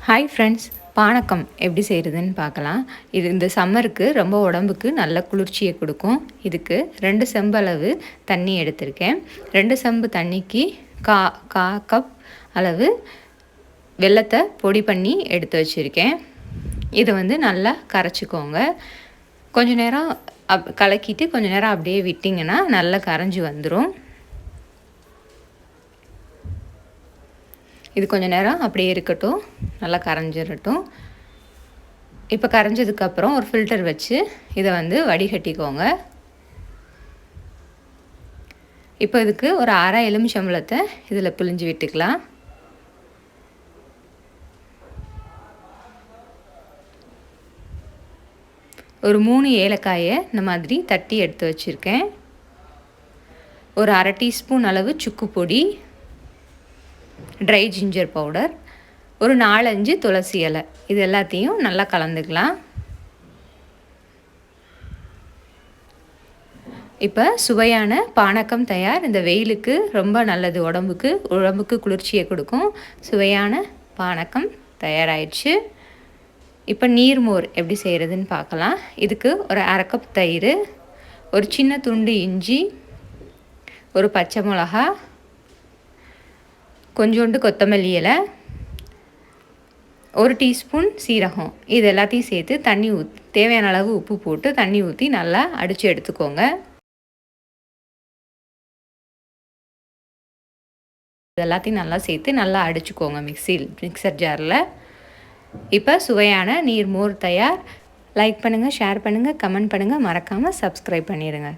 Hi friends, panakam எப்படி செய்கிறதுன்னு பார்க்கலாம். இது இந்த சம்மருக்கு ரொம்ப உடம்புக்கு நல்ல குளிர்ச்சியை கொடுக்கும். இதுக்கு 2 செம்பு அளவு தண்ணி எடுத்திருக்கேன். 2 செம்பு தண்ணிக்கு கா கப் அளவு வெல்லத்தை பொடி பண்ணி எடுத்து வச்சுருக்கேன். இதை நல்லா கரைச்சிக்கோங்க. கொஞ்ச நேரம் கலக்கிட்டு கொஞ்ச நேரம் அப்படியே விட்டிங்கன்னா நல்லா கரைஞ்சி வந்துடும். இது கொஞ்சம் நேரம் அப்படியே இருக்கட்டும், நல்லா கரைஞ்சிடட்டும். இப்போ கரைஞ்சதுக்கப்புறம் ஒரு ஃபில்டர் வச்சு இதை வடிகட்டிக்கோங்க. இப்போ இதுக்கு ஒரு அரை எலுமிச்சம்பழத்தை இதில் பிழிஞ்சு விட்டுக்கலாம். ஒரு 3 ஏலக்காயை இந்த மாதிரி தட்டி எடுத்து வச்சுருக்கேன். ஒரு அரை டீஸ்பூன் அளவு சுக்கு பொடி, ட்ரை ஜிஞ்சர் பவுடர், ஒரு 4-5 துளசி இலை, இது எல்லாத்தையும் நல்லா கலந்துக்கலாம். இப்போ சுவையான பானக்கம் தயார். இந்த வெயிலுக்கு ரொம்ப நல்லது, உடம்புக்கு குளிர்ச்சியை கொடுக்கும். சுவையான பானக்கம் தயாராகிடுச்சு. இப்போ நீர்மோர் எப்படி செய்கிறதுன்னு பார்க்கலாம். இதுக்கு ஒரு அரை கப் தயிர், ஒரு சின்ன துண்டு இஞ்சி, ஒரு பச்சை மிளகா, கொஞ்சோண்டு கொத்தமல்லி இலை, ஒரு டீஸ்பூன் சீரகம், இது எல்லாத்தையும் சேர்த்து தண்ணி தேவையான அளவு உப்பு போட்டு தண்ணி ஊற்றி நல்லா அடித்து எடுத்துக்கோங்க. இது எல்லாத்தையும் நல்லா சேர்த்து நல்லா அடிச்சுக்கோங்க மிக்சர் ஜாரில். இப்போ சுவையான நீர்மோர் தயார். லைக் பண்ணுங்கள், ஷேர் பண்ணுங்கள், கமெண்ட் பண்ணுங்கள், மறக்காமல் சப்ஸ்கிரைப் பண்ணிடுங்க.